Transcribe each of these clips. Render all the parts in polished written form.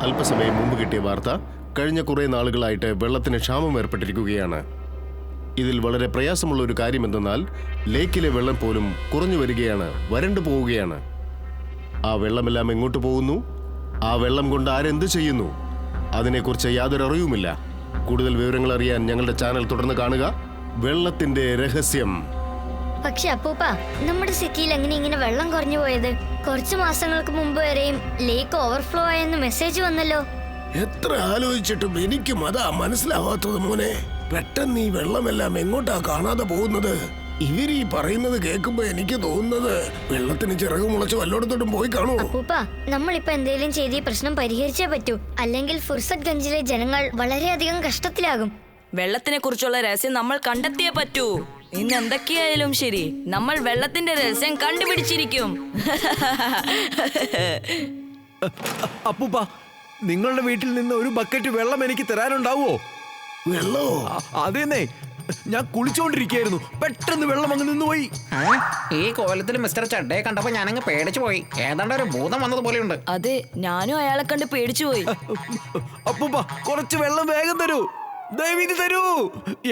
അല്പസമയം മുമ്പ് കിട്ടിയ വാർത്ത കഴിഞ്ഞ കുറേ നാളുകളായിട്ട് വെള്ളത്തിന് ക്ഷാമം ഏർപ്പെട്ടിരിക്കുകയാണ്. ഇതിൽ വളരെ പ്രയാസമുള്ള ഒരു കാര്യം എന്തെന്നാൽ ലേക്കിലെ വെള്ളം പോലും കുറഞ്ഞു വരികയാണ്, വരണ്ടു പോവുകയാണ്. ആ വെള്ളമെല്ലാം എങ്ങോട്ട് പോകുന്നു? ആ വെള്ളം കൊണ്ട് ആരെന്ത് ചെയ്യുന്നു? അതിനെക്കുറിച്ച് യാതൊരു അറിവുമില്ല. കൂടുതൽ വിവരങ്ങൾ അറിയാൻ ഞങ്ങളുടെ ചാനൽ തുടർന്ന് കാണുക. വെള്ളത്തിന്റെ രഹസ്യം. പക്ഷെ അപ്പൂപ്പ, നമ്മുടെ സിറ്റിയിൽ എങ്ങനെ ഇങ്ങനെ വെള്ളം കുറഞ്ഞു പോയത്? കുറച്ചു മാസങ്ങൾക്ക് മുമ്പ് വരെയും ലേക്ക് ഓവർഫ്ലോ ആയെന്ന് മെസ്സേജ് വന്നല്ലോ. എത്ര ആലോചിച്ചിട്ടും എനിക്കും അതാ മനസ്സിലാവാത്തത് മോനെ. പെട്ടെന്ന് ഈ വെള്ളമെല്ലാം എങ്ങോട്ടാ കാണാതെ പോകുന്നത്? ഇവരീ പറയുന്നത് കേൾക്കുമ്പോ എനിക്ക് തോന്നുന്നത് വെള്ളത്തിന് ചിറക് മുളച്ച് വല്ലോടത്തോട്ടും പോയി കാണൂ. അപ്പൂപ്പ, നമ്മളിപ്പോ എന്തെങ്കിലും ചെയ്ത് ഈ പ്രശ്നം പരിഹരിച്ചേ പറ്റൂ. അല്ലെങ്കിൽ ഫുർസത് ഗഞ്ചിലെ ജനങ്ങൾ വളരെയധികം കഷ്ടത്തിലാകും. വെള്ളത്തിനെ കുറിച്ചുള്ള രഹസ്യം നമ്മൾ കണ്ടെത്തിയേ പറ്റൂ. ഇന്ന് എന്തൊക്കെയായാലും ശരി, നമ്മൾ വെള്ളത്തിന്റെ രഹസ്യം കണ്ടുപിടിച്ചിരിക്കും. അപ്പൂപ്പ, നിങ്ങളുടെ വീട്ടിൽ നിന്ന് ഒരു ബക്കറ്റ് വെള്ളം എനിക്ക് തരാനുണ്ടാവോ? വെള്ളോ? അതേന്നേ, ഞാൻ കുളിച്ചോണ്ടിരിക്കുകയായിരുന്നു, പെട്ടെന്ന് വെള്ളം അങ്ങ് നിന്നുപോയി. ഈ കോലത്തിൽ മിസ്റ്റർ ചഡ്ഡയെ കണ്ടപ്പോ ഞാനങ്ങ് പേടിച്ചു പോയി. ഏതാണ്ട് ഒരു ഭൂതം വന്നതുപോലെയുണ്ട്. അതെ, ഞാനും അയാളെ കണ്ട് പേടിച്ചു പോയി. അപ്പൂപ്പ, കുറച്ച് വെള്ളം വേഗം തരൂ, ദയവീത് തരൂ.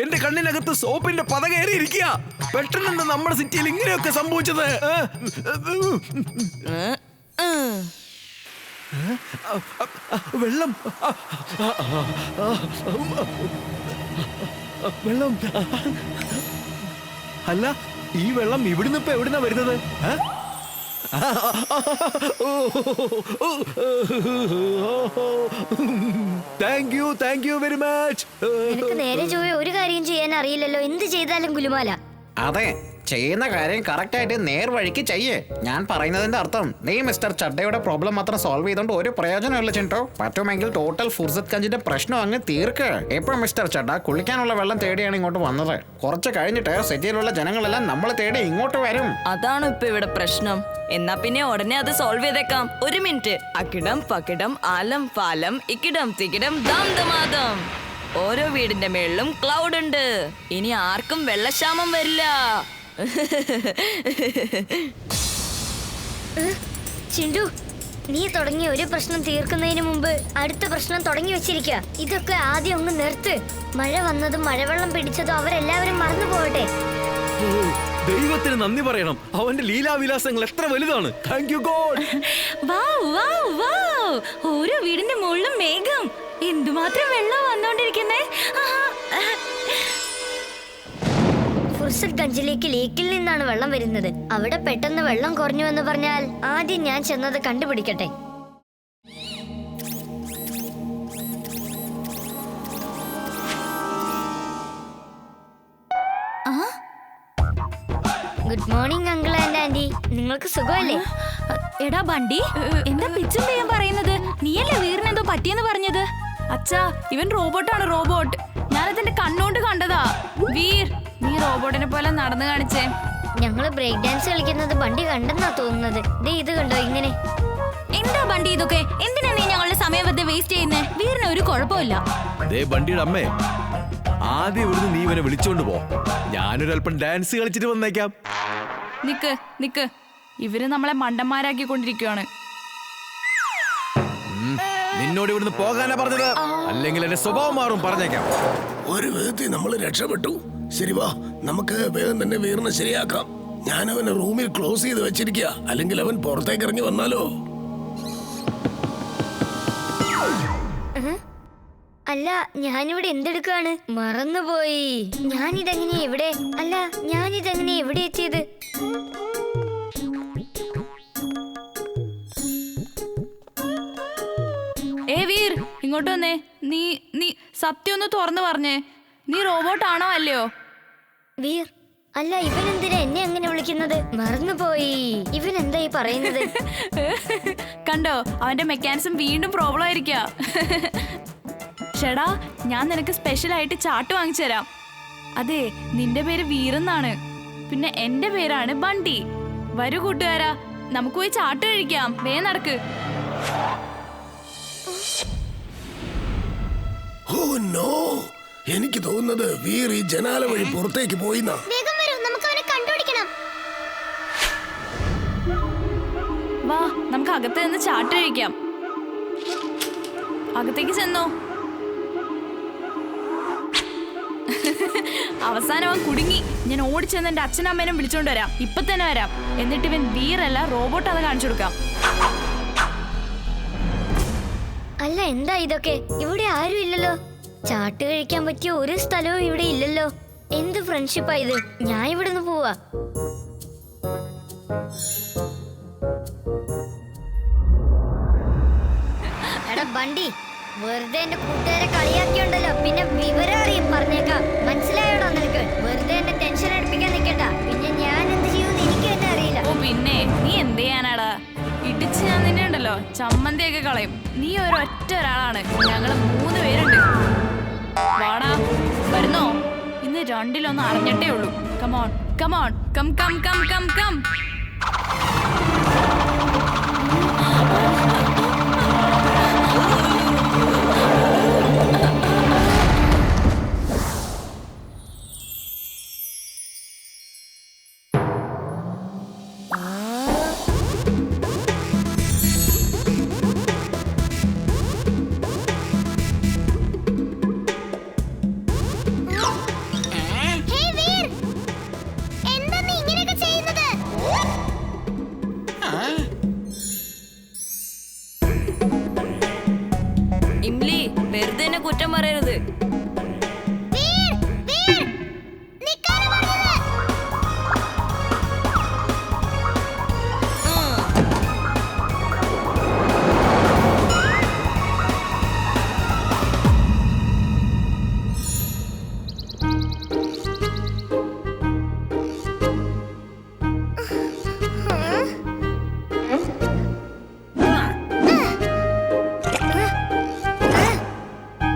എന്റെ കണ്ണിനകത്ത് സോപ്പിന്റെ പത കയറിയിരിക്കുക. പെട്ടെന്ന് നമ്മുടെ സിറ്റിയിൽ ഇങ്ങനെയൊക്കെ സംഭവിച്ചത്. വെള്ളം വെള്ളം അല്ല, ഈ വെള്ളം ഇവിടുന്ന് ഇപ്പൊ എവിടുന്നാ വരുന്നത്? Thank you very much. നിനക്ക് നേരെ ചൊവ്വേ ഒരു കാര്യം ചെയ്യാൻ അറിയില്ലല്ലോ. എന്ത് ചെയ്താലും ഗുലുമാല. അതെ, ചെയ്യുന്ന കാര്യം കറക്റ്റ് ആയിട്ട് നേർവഴിക്ക് ചെയ്യേ. ഞാൻ പറയുന്നതിന്റെ അർത്ഥം നീ മിസ്റ്റർ ചഡ്ഡയുടെ പ്രോബ്ലം മാത്രം സോൾവ് ചെയ്തോണ്ട് ഒരു പ്രയോജനമില്ല ചിൻട്ടോ. പറ്റുമെങ്കിൽ ടോട്ടൽ ഫുർസത് ഗഞ്ചിന്റെ പ്രശ്നം അങ്ങ് തീർക്ക്. ഇപ്പൊ മിസ്റ്റർ ചഡ്ഡ കുളിക്കാനുള്ള വെള്ളം തേടിയാണ് ഇങ്ങോട്ട് വന്നത്. കുറച്ച് കഴിഞ്ഞിട്ട് സിറ്റിയിലുള്ള ജനങ്ങളെല്ലാം നമ്മളെ തേടി ഇങ്ങോട്ട് വരും. അതാണ് ഇപ്പൊ ഇവിടെ പ്രശ്നം. എന്നാ പിന്നെ ഉടനെ അത് സോൾവ് ചെയ്തേക്കാം. ഒരു മിനിറ്റ്. അക്കിടം പക്കിടം ആലം പാലം ഇക്കിടം തിക്കിടം ദാം ദമാദം. ഓരോ വീടിന്റെ മേളിലും ക്ലൗഡ് ഉണ്ട്. ഇനി ആർക്കും വെള്ളക്ഷാമം വരില്ല. ചിണ്ടു, നീ തുടങ്ങിയ ഒരു പ്രശ്നം തീർക്കുന്നതിന് മുമ്പ് അടുത്ത പ്രശ്നം തുടങ്ങി വെച്ചിരിക്കുക. ഇതൊക്കെ ആദ്യം ഒന്ന് നിർത്ത്. മഴ വന്നതും മഴവെള്ളം പിടിച്ചതും അവരെല്ലാവരും മറന്നു പോകട്ടെ. ദൈവത്തിന് നന്ദി പറയണം. അവന്റെ ലീലാവിലാസങ്ങൾ എത്ര വലുതാണ്. Thank you God. ഓരോ വീടിന്റെ മുകളിലും മേഘം. എന്തുമാത്രം വെള്ളം വന്നോണ്ടിരിക്കുന്നേ. ഫുർസത് ഗഞ്ചിലേക്ക് ലേക്കിൽ നിന്നാണ് വെള്ളം വരുന്നത്. അവിടെ പെട്ടെന്ന് വെള്ളം കുറഞ്ഞു എന്ന് പറഞ്ഞാൽ ആദ്യം ഞാൻ ചെന്നത് കണ്ടുപിടിക്കട്ടെ. Good morning uncle and aunty. നിങ്ങൾക്ക് സുഖമല്ലേ? എടാ ബണ്ടി, എന്താ പിച്ചും പെയ്യാൻ പറയുന്നത്? നീയല്ലേ വീറിനെന്തോ പറ്റിയെന്ന് പറഞ്ഞത്? അച്ഛാ, ഇവൻ റോബോട്ടാണ്, റോബോട്ട്. ഞാനതിന്റെ കണ്ണോണ്ട് കണ്ടതാ. വീർ, നീ റോബോട്ടിനെ പോലെ നടന്നു കാണിച്ചേ. ഞങ്ങള് ബ്രേക്ക് ഡാൻസ് കളിക്കുന്നത് ബണ്ടി കണ്ടെന്നാ തോന്നുന്നത്. ദേ ഇത് കണ്ടോ ഇങ്ങനെ. എന്താ ബണ്ടി ഇതൊക്കെ? എന്തിനാ നീ ഞങ്ങളുടെ സമയം വെറുതെ വേസ്റ്റ് ചെയ്യുന്നേ? വീറിന് ഒരു കുഴപ്പമില്ല. ബണ്ടിയുടെ അമ്മേ, ആദ്യം ഇവിടുന്ന് നീ ഇവനെ വിളിച്ചോണ്ട് പോ. ഞാനൊരല്പം ഡാൻസ് കളിച്ചിട്ട് വന്നേക്കാം. നിക്ക്, ഇവര് നമ്മളെ മണ്ടന്മാരാക്കിക്കൊണ്ടിരിക്കുകയാണ്. നിന്നോട് ഇവിടുന്ന് പോകാനാ പറഞ്ഞത്, അല്ലെങ്കിൽ എന്റെ സ്വഭാവം മാറും, പറഞ്ഞേക്കാം. ഒരു വിധത്തിൽ നമ്മൾ രക്ഷപ്പെട്ടു. ശരി വാ, നമുക്ക് വേഗം തന്നെ വീറിനെ ശരിയാക്കാം. ഞാൻ അവനെ റൂമിൽ ക്ലോസ് ചെയ്ത് വെച്ചിരിക്കുക. അല്ലെങ്കിൽ അവൻ പുറത്തേക്ക് ഇറങ്ങി വന്നാലോ? അല്ല, ഞാനിവിടെ എന്തെടുക്കാണ്? മറന്നുപോയി. ഞാനിതെങ്ങനെ എവിടെ എത്തിയത്? വീർ, ഇങ്ങോട്ട് വന്നേ. നീ സത്യം ഒന്ന് തുറന്നു പറഞ്ഞേ. നീ റോബോട്ടാണോ അല്ലയോ? വീർ, അല്ല, ഇവൻ എന്തിനാ എന്നെ അങ്ങനെ വിളിക്കുന്നത്? മറന്നുപോയി. ഇവൻ എന്താ ഈ പറയുന്നത്? കണ്ടോ, അവന്റെ മെക്കാനിസം വീണ്ടും പ്രോബ്ലം ആയിരിക്കാ. ചേടാ, ഞാൻ നിനക്ക് സ്പെഷ്യൽ ആയിട്ട് ചാട്ട് വാങ്ങിച്ചു തരാം. അതെ, നിന്റെ പേര് വീറെന്നാണ്. പിന്നെ എന്റെ പേരാണ് ബണ്ടി. വരൂ കൂട്ടുകാരാ, നമുക്ക് പോയി ചാട്ട് കഴിക്കാം. വേ നടക്ക്. ഓ നോ, എനിക്ക് തോന്നുന്നത് വീർ ഈ ജനാല വഴി പുറത്തേക്ക് പോയിന്നാ. വാ, നമുക്ക് അകത്ത് നിന്ന് ചാട്ട് കഴിക്കാം. അകത്തേക്ക് ചെന്നോ. അവസാനം അവൻ കുടുങ്ങി. ഞാൻ ഓടിച്ചെന്ന് എന്റെ അച്ഛനമ്മേനും വിളിച്ചോണ്ട് വരാം. ഇപ്പൊ തന്നെ വരാം. എന്നിട്ട് ഇവൻ വീറല്ല റോബോട്ടാന്ന് കാണിച്ചു കൊടുക്കാം. അല്ല, എന്താ ഇതൊക്കെ? ഇവിടെ ആരും ഇല്ലല്ലോ. ചാട്ട് കഴിക്കാൻ പറ്റിയ ഒരു സ്ഥലവും ഇവിടെ ഇല്ലല്ലോ. എന്ത് ഫ്രണ്ട്ഷിപ്പാ ഇത്? ഞാൻ ഇവിടുന്ന് പോവാ. എടാ ബണ്ടി, വെറുതെ എന്റെ കൂട്ടുകാരെ കളിയാക്കിയുണ്ടല്ലോ. പിന്നെ വിവരം അറിയും, പറഞ്ഞേക്കാം. മനസ്സിലായോടാ നിനക്ക്? വെറുതെ എന്നെ ടെൻഷൻ അടുപ്പിക്കാൻ നിൽക്കണ്ട. പിന്നെ ഞാൻ എന്ത് ചെയ്യുമെന്ന് എനിക്ക് തന്നെ അറിയില്ല. ഓ പിന്നെ നീ എന്ത് ചെയ്യാനാടാ? ഇടിച്ച് ഞാൻ നിന്നെ ഉണ്ടല്ലോ ചമ്മന്തിയൊക്കെ കളയും. നീ ഒരൊറ്റ ഒരാളാണ്, ഞങ്ങള് 3 പേരുണ്ട്. വാടാ, വരുന്നോ? ഇന്ന് 2-1 അറിഞ്ഞിട്ടേ ഉള്ളൂ. Come on come on, come come come come come. Imli, വെറുതെ എന്നെ കുറ്റം പറയരുത്.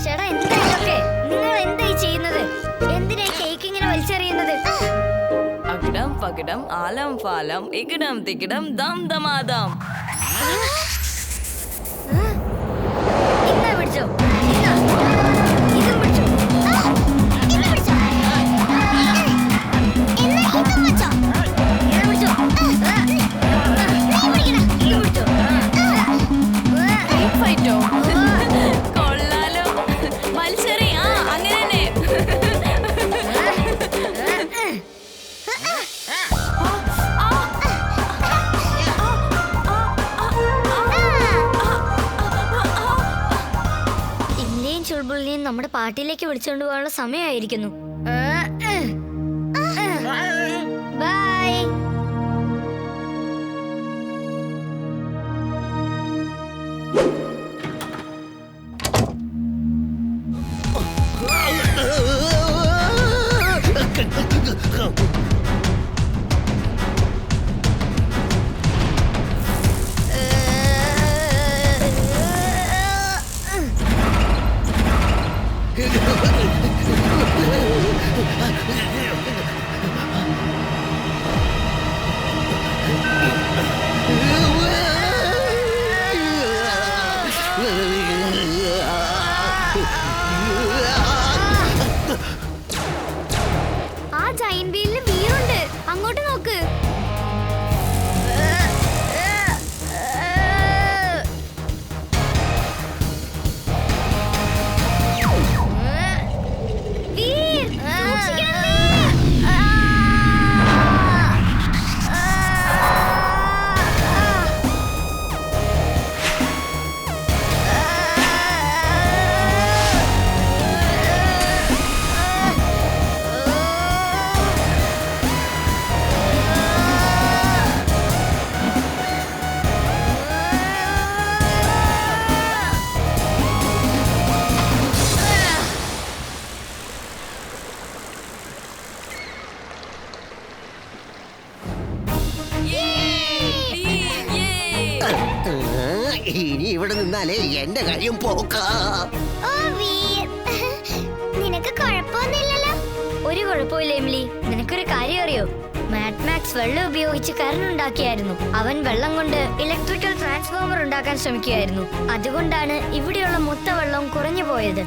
ചേട്ടാ, എന്താ ഇതൊക്കെ? നിങ്ങൾ എന്തായി ചെയ്യുന്നത്? എന്തിനാ ഈ കേക്ക് ഇങ്ങനെ വലിച്ചെറിയുന്നത്? അകിടം പകിടം ആലം ഫാലം ഇകിടം തിക്കിടം ദം ദമാദം. ഇന്നാ പിടിച്ചോ. ഇന്നാ. ഇതും പിടിച്ചോ. ഇത് പിടിച്ചോ. ഇതും പിടിച്ചോ. ഇത് പിടിച്ചോ. ഇത് പിടിച്ചോ. ഫൈറ്റോ കൊള്ളാലോ. മത്സരി, ആ അങ്ങനെ തന്നെ. ഇന്ത്യയും ചുൾബുളിനെയും നമ്മുടെ പാർട്ടിയിലേക്ക് വിളിച്ചുകൊണ്ട് പോകാനുള്ള സമയമായിരിക്കുന്നു. ബൈ. ആ ജൈന്റ് വീലിന് വീറുണ്ട്. അങ്ങോട്ട് നോക്ക്. വീർ, സൂക്ഷിക്കണം വീർ. ഇനി ഇവിടെ നിന്നാലേ എന്റെ കാര്യം പോക്കാ. നിനക്ക് കുഴപ്പമൊന്നുമില്ലല്ലോ? ഒരു കുഴപ്പമില്ല എമിലി. നിനക്കൊരു കാര്യം അറിയോ? മാഡ് മാക്സ് വെള്ളം ഉപയോഗിച്ച് കറണ്ട് ഉണ്ടാക്കിയായിരുന്നു. അവൻ വെള്ളം കൊണ്ട് ഇലക്ട്രിക്കൽ ട്രാൻസ്ഫോമർ ഉണ്ടാക്കാൻ ശ്രമിക്കുകയായിരുന്നു. അതുകൊണ്ടാണ് ഇവിടെയുള്ള മൊത്ത വെള്ളവും കുറഞ്ഞു പോയത്.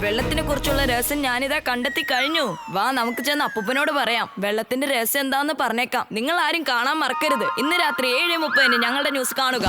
വെള്ളത്തിനെ കുറിച്ചുള്ള രഹസ്യം ഞാനിതാ കണ്ടെത്തി കഴിഞ്ഞു. വാ, നമുക്ക് ചെന്ന് അപ്പൂപ്പനോട് പറയാം. വെള്ളത്തിന്റെ രഹസ്യം എന്താന്ന് പറഞ്ഞേക്കാം. നിങ്ങൾ ആരും കാണാൻ മറക്കരുത്. ഇന്ന് രാത്രി 7:30 ഞങ്ങളുടെ ന്യൂസ് കാണുക.